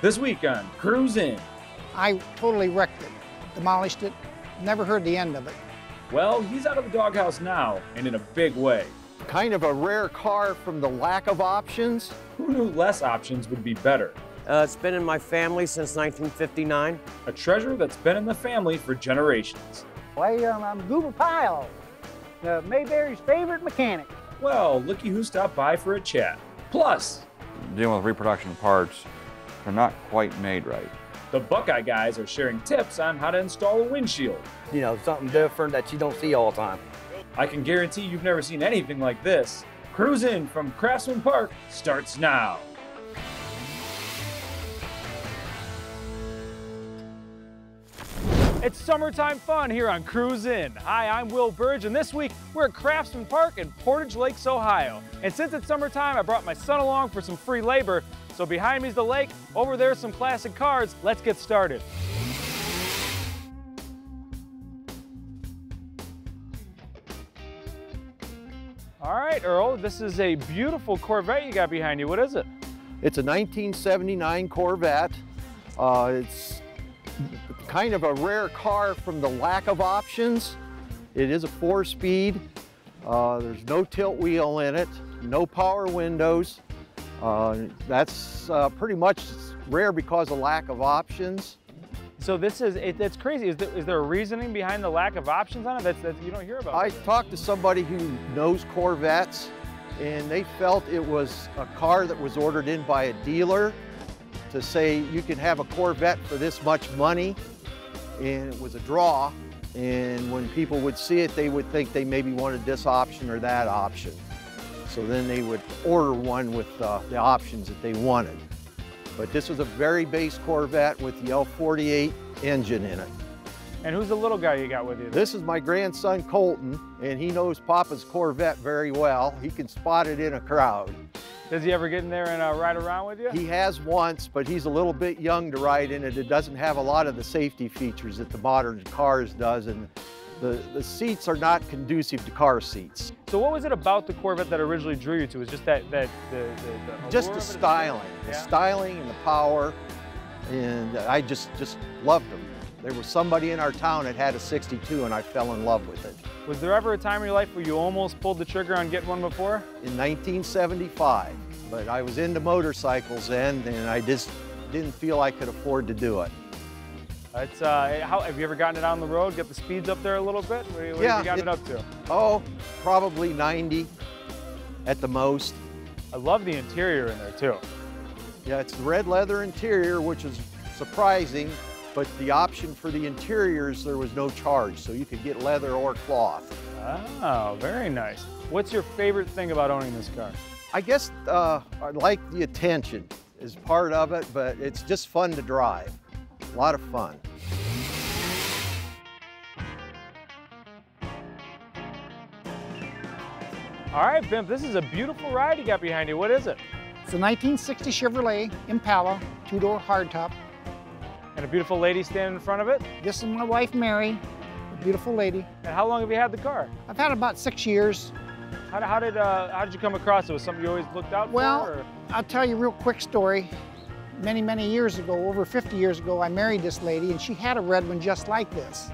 This week on Cruise In. I totally wrecked it, demolished it, never heard the end of it. Well, he's out of the doghouse now, and in a big way. Kind of a rare car from the lack of options. Who knew less options would be better? It's been in my family since 1959. A treasure that's been in the family for generations. I'm Goober Pyle, Mayberry's favorite mechanic. Well, looky who stopped by for a chat. Plus, dealing with reproduction parts, they're not quite made right. the Buckeye guys are sharing tips on how to install a windshield. You know, something different that you don't see all the time. I can guarantee you've never seen anything like this. Cruise In from Craftsmen Park starts now. It's summertime fun here on Cruise In. Hi, I'm Will Burge, and this week we're at Craftsmen Park in Portage Lakes, Ohio. And since it's summertime, I brought my son along for some free labor. So behind me is the lake, over there are some classic cars. Let's get started. All right, Earl, this is a beautiful Corvette you got behind you. What is it? It's a 1979 Corvette. It's kind of a rare car from the lack of options. It is a 4-speed. There's no tilt wheel in it, no power windows. That's pretty much rare because of lack of options. So this is, that's crazy. Is there a reasoning behind the lack of options on it that you don't hear about? I talked to somebody who knows Corvettes, and they felt it was a car that was ordered in by a dealer to say you can have a Corvette for this much money, and it was a draw. And when people would see it, they would think they maybe wanted this option or that option. So then they would order one with the options that they wanted. But this was a very base Corvette with the L48 engine in it. And who's the little guy you got with you? This is my grandson Colton, and he knows Papa's Corvette very well. He can spot it in a crowd. Does he ever get in there and ride around with you? He has once, but he's a little bit young to ride in it. It doesn't have a lot of the safety features that the modern cars does, and the seats are not conducive to car seats. So what was it about the Corvette that originally drew you to? Was just the just allure the of it? styling, Yeah. the styling and the power, and I just loved them. There was somebody in our town that had a 62, and I fell in love with it. Was there ever a time in your life where you almost pulled the trigger on getting one before? In 1975, but I was into motorcycles then, and I just didn't feel I could afford to do it. It's, have you ever gotten it on the road, get the speeds up there a little bit? What have you gotten it up to? Oh, probably 90 at the most. I love the interior in there too. Yeah, it's the red leather interior, which is surprising, but the option for the interiors, there was no charge, so you could get leather or cloth. Oh, very nice. What's your favorite thing about owning this car? I guess I like the attention is part of it, but it's just fun to drive. A lot of fun. All right, Pimp, this is a beautiful ride you got behind you. What is it? It's a 1960 Chevrolet Impala, 2-door hardtop. And a beautiful lady standing in front of it? This is my wife, Mary, a beautiful lady. And how long have you had the car? I've had it about 6 years. How did you come across it? Was it something you always looked out Well, for? Or? I'll tell you a real quick story. Many, many years ago, over 50 years ago, I married this lady, and she had a red one just like this.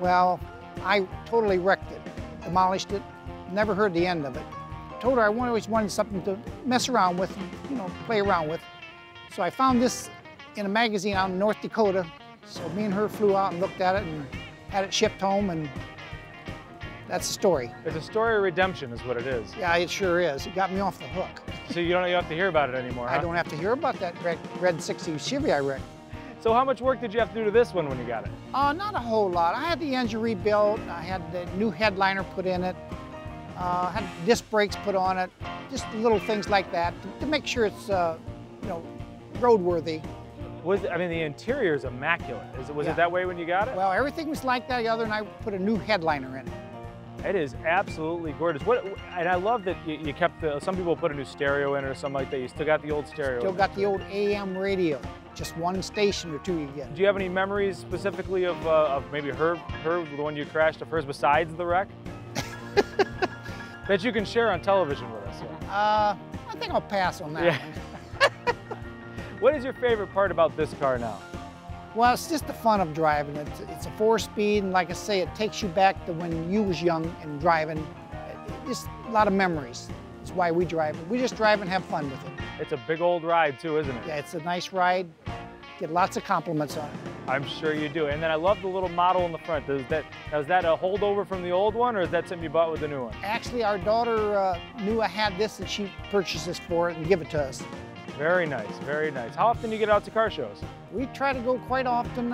Well, I totally wrecked it, demolished it, never heard the end of it. Told her I always wanted something to mess around with, you know, play around with. So I found this in a magazine out in North Dakota. So me and her flew out and looked at it and had it shipped home, and that's the story. It's a story of redemption is what it is. Yeah, it sure is. It got me off the hook. So you don't have to hear about it anymore, huh? I don't have to hear about that red 60 Chevy I wrecked. So how much work did you have to do to this one when you got it? Not a whole lot. I had the engine rebuilt. I had the new headliner put in it. Had disc brakes put on it. Just little things like that to make sure it's, you know, roadworthy. I mean, the interior is immaculate. Was Yeah. it that way when you got it? Well, everything was like that other than I put a new headliner in it. It is absolutely gorgeous. And I love that you kept some people put a new stereo in it or something like that. You still got the old stereo. Still got the old AM radio. Just one station or two you get. Do you have any memories specifically of maybe her, the one you crashed at first, besides the wreck? That you can share on television with us. Yeah. I think I'll pass on that Yeah. one. What is your favorite part about this car now? Well, it's just the fun of driving. It's a 4-speed, and like I say, it takes you back to when you was young and driving. Just a lot of memories. That's why we drive it. We just drive and have fun with it. It's a big old ride too, isn't it? Yeah, it's a nice ride. Get lots of compliments on it. I'm sure you do. And then I love the little model in the front. Is that a holdover from the old one, or is that something you bought with the new one? Actually, our daughter knew I had this, and she purchased this for it and give it to us. Very nice, very nice. How often do you get out to car shows? We try to go quite often,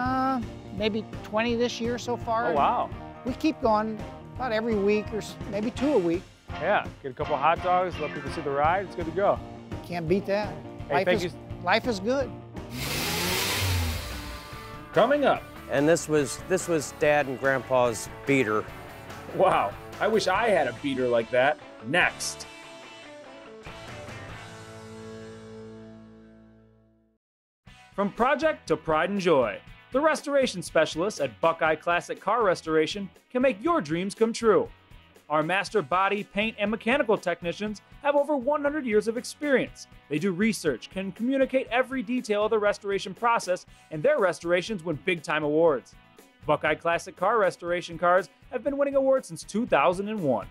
maybe 20 this year so far. Oh, wow. We keep going about every week or maybe 2 a week. Yeah, get a couple of hot dogs, let people see the ride, it's good to go. Can't beat that. Hey, life is good. Coming up. And this was Dad and Grandpa's beater. Wow, I wish I had a beater like that. Next. From project to pride and joy, the restoration specialists at Buckeye Classic Car Restoration can make your dreams come true. Our master body, paint, and mechanical technicians have over 100 years of experience. They do research, can communicate every detail of the restoration process, and their restorations win big-time awards. Buckeye Classic Car Restoration cars have been winning awards since 2001.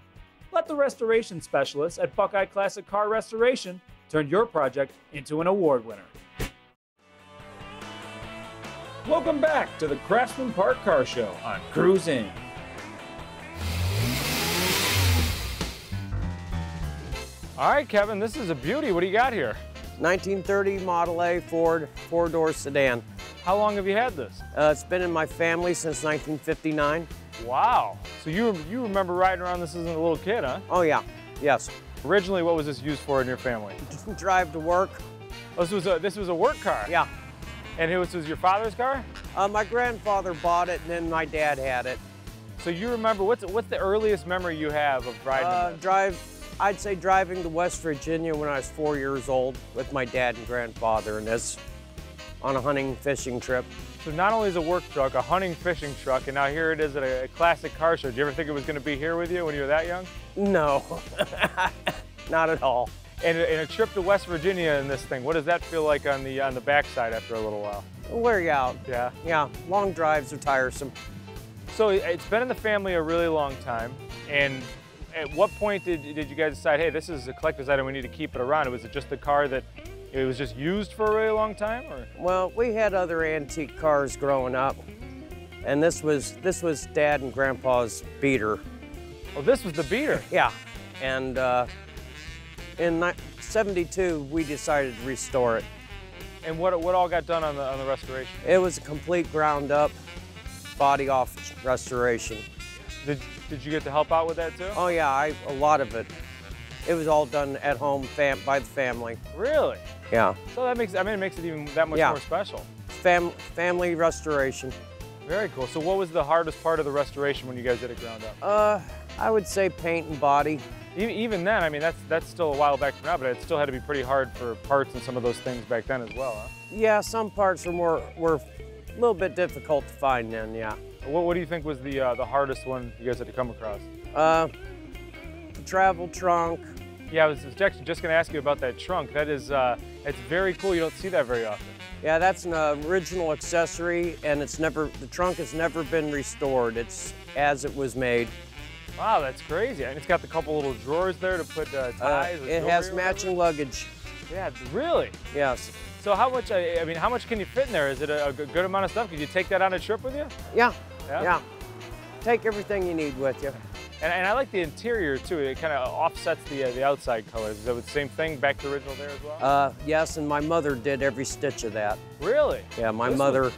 Let the restoration specialists at Buckeye Classic Car Restoration turn your project into an award winner. Welcome back to the Craftsmen Park Car Show on Cruise In. All right, Kevin, this is a beauty. What do you got here? 1930 Model A Ford 4-door sedan. How long have you had this? It's been in my family since 1959. Wow. So you remember riding around this as a little kid, huh? Oh yeah, yes. Originally, what was this used for in your family? Drive to work. Oh, this was a work car? Yeah. And this was your father's car? My grandfather bought it, and then my dad had it. So you remember, what's the earliest memory you have of riding this? I'd say driving to West Virginia when I was 4 years old with my dad and grandfather, and this on a hunting fishing trip. So not only is a work truck, a hunting fishing truck, and now here it is at a classic car show. Did you ever think it was going to be here with you when you were that young? No, not at all. And a trip to West Virginia in this thing, what does that feel like on the backside after a little while? It'll wear you out. Yeah? Yeah, long drives are tiresome. So it's been in the family a really long time, and at what point did you guys decide, hey, this is a collector's item, we need to keep it around? Was it just a car that it was just used for a really long time, or? Well, we had other antique cars growing up, and this was Dad and Grandpa's beater. Oh, this was the beater? Yeah, and in '72 we decided to restore it. And what all got done on the restoration? It was a complete ground up, body off restoration. Did you get to help out with that too? Oh yeah, a lot of it. It was all done at home by the family. Really? Yeah. So that makes it even that much more special. Family restoration. Very cool. So what was the hardest part of the restoration when you guys did it ground up? I would say paint and body. Even then, I mean, that's still a while back from now, but it still had to be pretty hard for parts and some of those things back then as well, huh? Yeah, some parts were a little bit difficult to find then, yeah. What do you think was the hardest one you guys had to come across? The travel trunk. Yeah, I was actually just going to ask you about that trunk. That is, it's very cool. You don't see that very often. Yeah, that's an original accessory, and the trunk has never been restored. It's as it was made. Wow, that's crazy. And it's got the couple little drawers there to put ties. It has matching luggage. Yeah, really? Yes. So how much, how much can you fit in there? Is it a good amount of stuff? Could you take that on a trip with you? Yeah. Yeah. Take everything you need with you. And I like the interior too. It kind of offsets the outside colors. Is that the same thing back to original there as well? Yes, and my mother did every stitch of that. Really? Yeah, my mother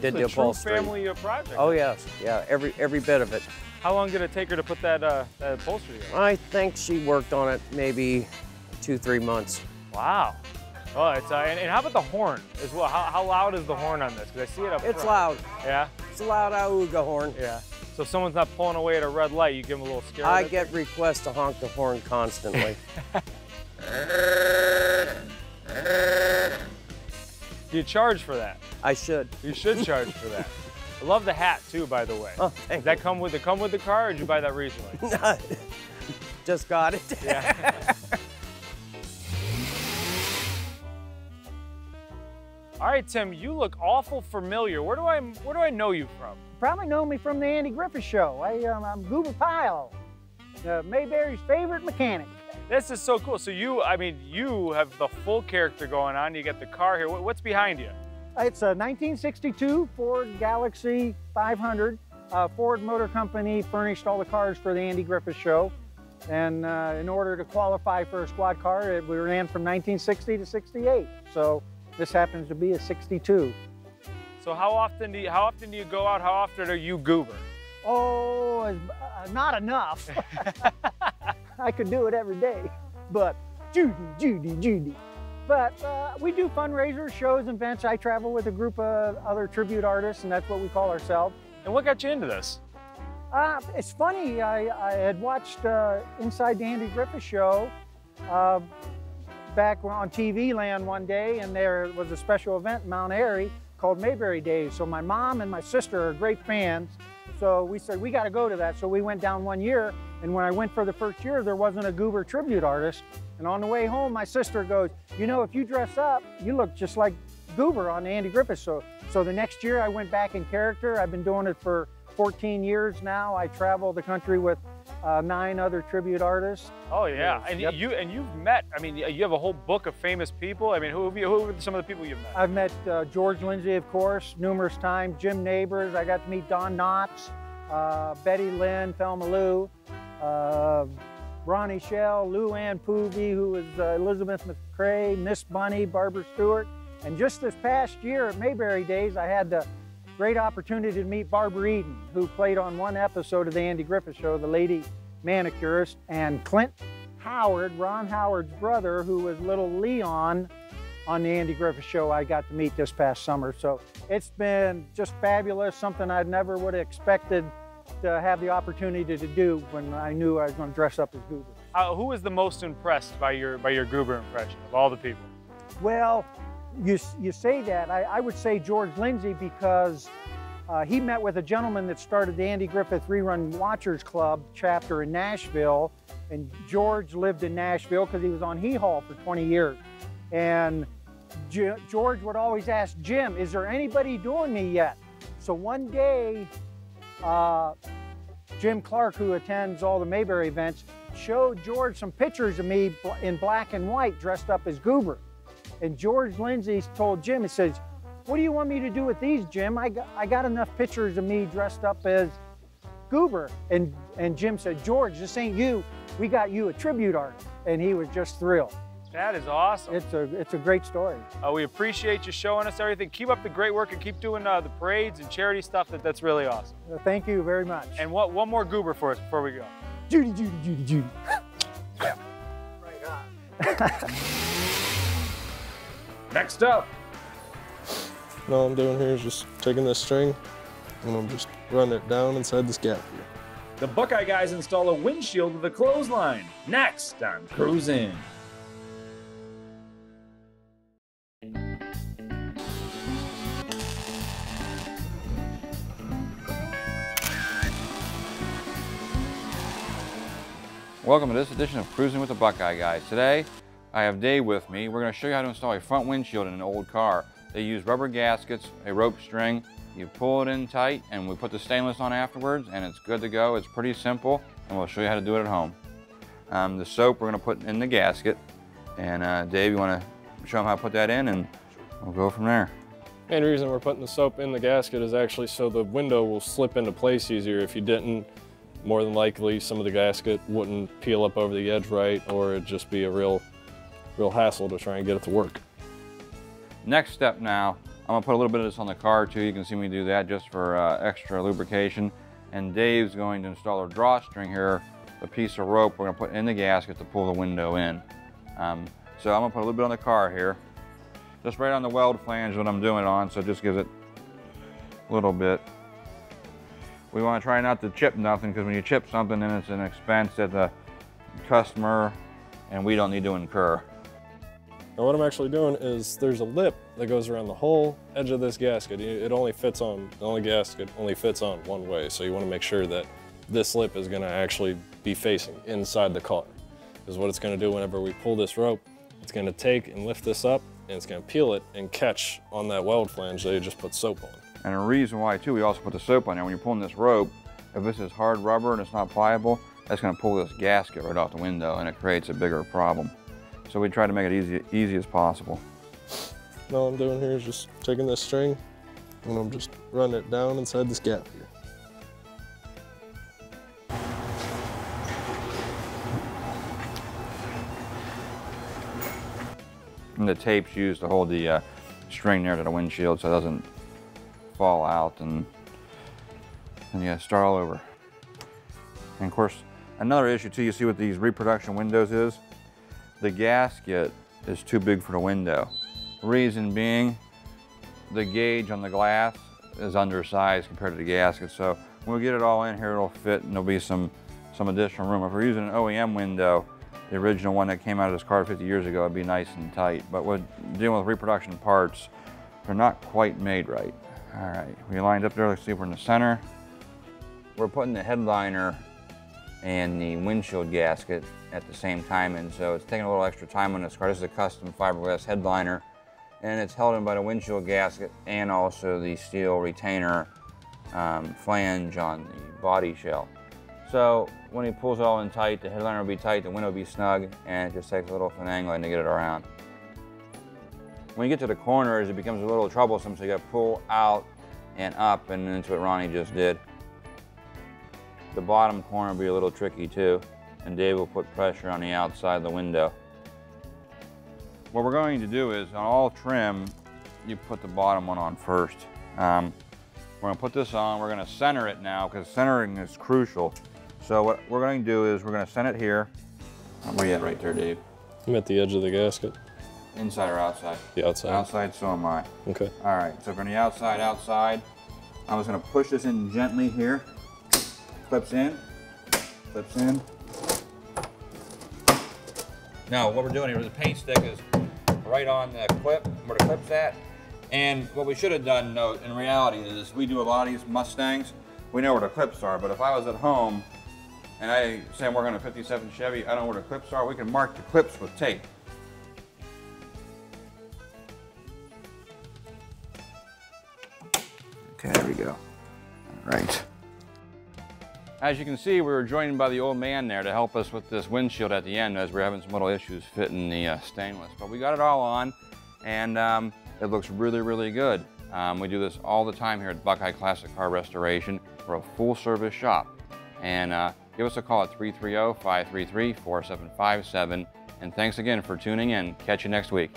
did the upholstery. True family project. Oh yes, yeah, every bit of it. How long did it take her to put that upholstery together? I think she worked on it maybe 2-3 months. Wow. Oh, it's and how about the horn as well? How loud is the horn on this? Because I see it up front. It's loud. Yeah? It's a loud auga horn. Yeah. So if someone's not pulling away at a red light, you give them a little scare. I get requests to honk the horn constantly. Do you charge for that? I should. You should charge for that. I love the hat too, by the way. Oh, Does that come with the car, or did you buy that recently? Just got it. Yeah. All right, Tim, you look awful familiar. Where do I know you from? Probably know me from the Andy Griffith Show. I'm Goober Pyle, Mayberry's favorite mechanic. This is so cool. So you have the full character going on. You got the car here. What's behind you? It's a 1962 Ford Galaxy 500. Ford Motor Company furnished all the cars for the Andy Griffith Show. And in order to qualify for a squad car, we ran from 1960 to 68. So this happens to be a 62. So how often do you go out? How often are you goober? Oh, not enough. I could do it every day, but Judy. But we do fundraisers, shows, events. I travel with a group of other tribute artists, and that's what we call ourselves. And what got you into this? It's funny, I had watched Inside the Andy Griffith Show back on TV Land one day, and there was a special event in Mount Airy called Mayberry Days. So my mom and my sister are great fans. So we said, we got to go to that. So we went down one year, and when I went for the first year, there wasn't a Goober tribute artist. And on the way home, my sister goes, you know, if you dress up, you look just like Goober on the Andy Griffith Show. So the next year I went back in character. I've been doing it for 14 years now. I travel the country with 9 other tribute artists. Oh yeah, and yep. you've met. I mean, you have a whole book of famous people. I mean, who are some of the people you've met? I've met George Lindsay, of course, numerous times. Jim Neighbors. I got to meet Don Knotts, Betty Lynn, Thelma Lou, Ronnie Shell, Lou Ann Poovey, who was Elizabeth McCrae, Miss Bunny, Barbara Stewart. And just this past year at Mayberry Days, I had the great opportunity to meet Barbara Eden, who played on one episode of the Andy Griffith Show, the lady manicurist, and Clint Howard, Ron Howard's brother, who was little Leon on the Andy Griffith Show, I got to meet this past summer. So it's been just fabulous, something I never would have expected to have the opportunity to do when I knew I was going to dress up as Goober. Who was the most impressed by your Goober impression of all the people? Well, you say that. I would say George Lindsay, because he met with a gentleman that started the Andy Griffith Rerun Watchers Club chapter in Nashville, and George lived in Nashville because he was on Hee Haw for 20 years. And George would always ask Jim, is there anybody doing me yet? So one day, Jim Clark, who attends all the Mayberry events, showed George some pictures of me in black and white dressed up as Goober. And George Lindsay told Jim, he says, what do you want me to do with these, Jim? I got enough pictures of me dressed up as Goober. And Jim said, George, this ain't you. We got you a tribute artist. And he was just thrilled. That is awesome. It's a great story. We appreciate you showing us everything. Keep up the great work and keep doing the parades and charity stuff. That's really awesome. Thank you very much. And one more Goober for us before we go. Judy. Yeah. Right on. Next up. All I'm doing here is just taking this string and I'm just running it down inside this gap here. The Buckeye guys install a windshield with a clothesline. Next on Cruise In. Welcome to this edition of Cruising with the Buckeye Guys. Today, I have Dave with me. We're going to show you how to install a front windshield in an old car. They use rubber gaskets, a rope string. You pull it in tight, and we put the stainless on afterwards, and it's good to go. It's pretty simple, and we'll show you how to do it at home. The soap we're going to put in the gasket, and Dave, you want to show them how to put that in, and we'll go from there. Main reason we're putting the soap in the gasket is actually so the window will slip into place easier. If you didn't, more than likely some of the gasket wouldn't peel up over the edge right, or it'd just be a real hassle to try and get it to work. Next step now, I'm gonna put a little bit of this on the car too. You can see me do that just for extra lubrication. And Dave's going to install a drawstring here, a piece of rope we're gonna put in the gasket to pull the window in. So I'm gonna put a little bit on the car here. Just right on the weld flange what I'm doing it on, so it just gives it a little bit. We wanna try not to chip nothing, because when you chip something, then it's an expense that the customer and we don't need to incur. Now what I'm actually doing is there's a lip that goes around the whole edge of this gasket. It only fits on, the only gasket only fits on one way, so you want to make sure that this lip is going to actually be facing inside the car. Because what it's going to do whenever we pull this rope, it's going to take and lift this up and it's gonna peel it and catch on that weld flange that you just put soap on. And a reason why too, we also put the soap on there. When you're pulling this rope, if this is hard rubber and it's not pliable, that's gonna pull this gasket right off the window and it creates a bigger problem. So we try to make it easy as possible. All I'm doing here is just taking this string and I'm just running it down inside this gap here. And the tape's used to hold the string there to the windshield so it doesn't fall out, and you gotta start all over. And of course, another issue too you see with these reproduction windows is the gasket is too big for the window. Reason being, the gauge on the glass is undersized compared to the gasket. So when we get it all in here, it'll fit and there'll be some additional room. If we're using an OEM window, the original one that came out of this car 50 years ago, it'd be nice and tight. But with dealing with reproduction parts, they're not quite made right. All right, we lined up there. Let's see if we're in the center. We're putting the headliner and the windshield gasket at the same time, and so it's taking a little extra time on this car. This is a custom fiberglass headliner, and it's held in by the windshield gasket and also the steel retainer flange on the body shell. So when he pulls it all in tight, the headliner will be tight, the window will be snug, and it just takes a little finagling to get it around. When you get to the corners, it becomes a little troublesome, so you got to pull out and up, and that's what Ronnie just did. The bottom corner will be a little tricky too, and Dave will put pressure on the outside of the window. What we're going to do is, on all trim, you put the bottom one on first. We're going to put this on, we're going to center it now, because centering is crucial. So what we're going to do is we're going to center it here. Where you at right there, Dave? I'm at the edge of the gasket. Inside or outside? The outside. Outside, so am I. Okay. All right, so from the outside, I'm just going to push this in gently here. Clips in, clips in. Now what we're doing here, the paint stick is right on the clip, where the clip's at. And what we should have done, in reality, is we do a lot of these Mustangs, we know where the clips are, but if I was at home and I say I'm working on a 57 Chevy, I don't know where the clips are, we can mark the clips with tape. Okay, there we go. All right. As you can see, we were joined by the old man there to help us with this windshield at the end, as we're having some little issues fitting the stainless. But we got it all on, and it looks really, really good. We do this all the time here at Buckeye Classic Car Restoration. We're a full-service shop. And give us a call at 330-533-4757. And thanks again for tuning in. Catch you next week.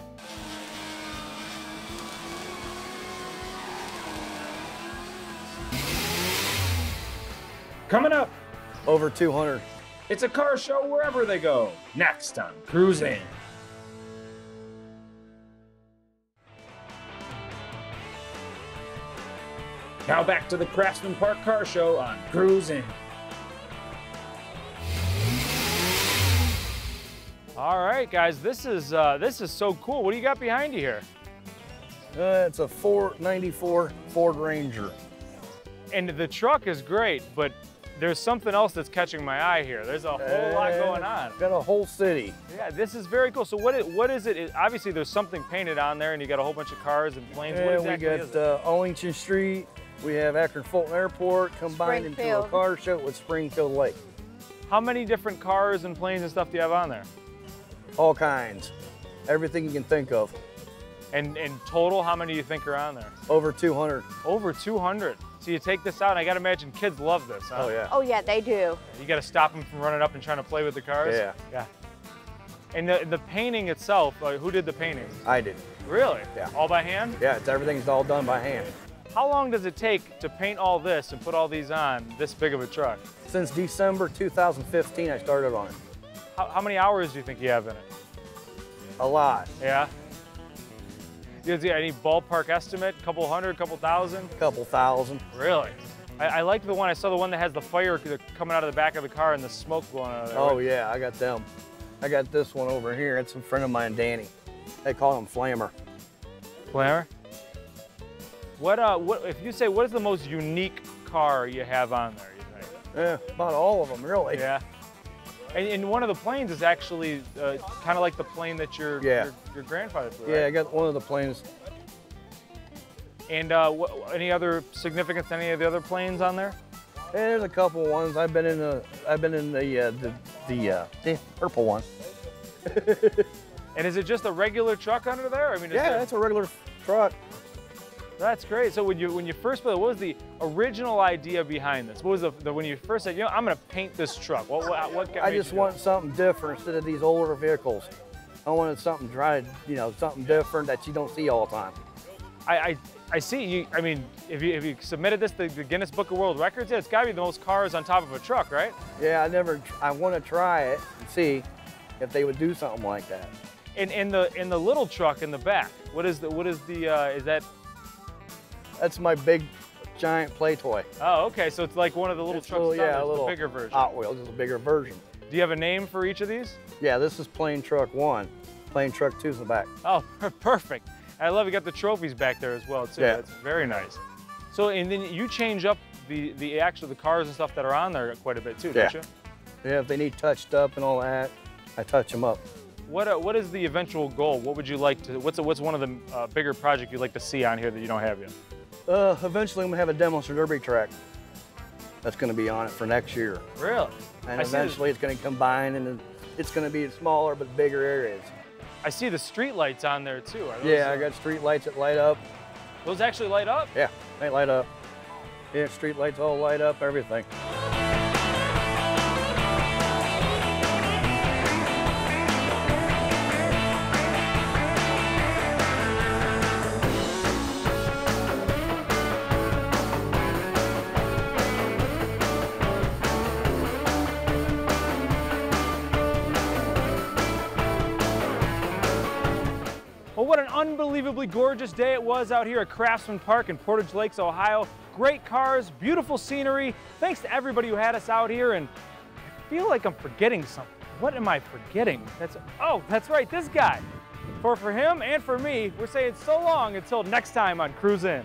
Coming up, Over 200. it's a car show wherever they go. Next on Cruise In. Now back to the Craftsmen Park Car Show on Cruise In. All right, guys, this is so cool. What do you got behind you here? It's a 494 Ford Ranger. And the truck is great, but there's something else that's catching my eye here. There's a whole lot going on. Got a whole city. Yeah, this is very cool. So what is it? Obviously, there's something painted on there, and you got a whole bunch of cars and planes. What exactly we is got it? Owington Street. We have Akron-Fulton Airport combined into a Springfield. car show with Springfield Lake. How many different cars and planes and stuff do you have on there? All kinds. Everything you can think of. And in total, how many do you think are on there? Over 200. Over 200. So you take this out, and I got to imagine kids love this, huh? Oh, yeah. Oh yeah, they do. You got to stop them from running up and trying to play with the cars? Yeah. Yeah. And the painting itself, who did the painting? I did. Really? Yeah. All by hand? Yeah, everything's all done by hand. How long does it take to paint all this and put all these on this big of a truck? Since December 2015, I started on it. How many hours do you think you have in it? A lot. Yeah? You guys got any ballpark estimate? Couple hundred, couple thousand? Couple thousand. Really? I like the one, I saw the one that has the fire coming out of the back of the car and the smoke going out of there. Oh yeah, I got them. I got this one over here. It's a friend of mine, Danny. They call him Flammer. Flammer? What if you say, what is the most unique car you have on there, you think? Yeah, about all of them, really. Yeah. And one of the planes is actually kind of like the plane that your grandfather flew, right? Yeah, I got one of the planes. And any other significance? Any of the other planes on there? Yeah, there's a couple ones. I've been in the purple one. And is it just a regular truck under there? I mean, yeah, that's a regular truck. That's great. So when you first built it, what was the original idea behind this? What was when you first said, you know, I'm going to paint this truck? What got I just want something different instead of these older vehicles. I wanted something something different that you don't see all the time. I see you. I mean, if you submitted this to the Guinness Book of World Records, it's got to be the most cars on top of a truck, right? Yeah, I want to try it and see if they would do something like that. In the little truck in the back, is that? That's my big, giant play toy. Oh, okay. So it's like one of the little trucks. Yeah, a little bigger version. Hot Wheels is a bigger version. Do you have a name for each of these? Yeah, this is plain truck 1. Plain truck 2's in the back. Oh, perfect. I love you got the trophies back there as well too. Yeah. That's very nice. So and then you change up the cars and stuff that are on there quite a bit too, don't you? Yeah, if they need touched up and all that, I touch them up. What is the eventual goal? What would you like to? What's one of the bigger projects you'd like to see on here that you don't have yet? Eventually I'm gonna have a demolition derby track that's gonna be on it for next year. Really? And eventually it's gonna combine and it's gonna be smaller but bigger areas. I see the street lights on there too. Yeah, I got street lights that light up. Those actually light up? Yeah, they light up. Yeah, street lights all light up, everything. Well, what an unbelievably gorgeous day it was out here at Craftsmen Park in Portage Lakes, Ohio. Great cars, beautiful scenery. Thanks to everybody who had us out here, and I feel like I'm forgetting something. What am I forgetting? That's right, this guy. For him and for me, we're saying so long until next time on Cruise In.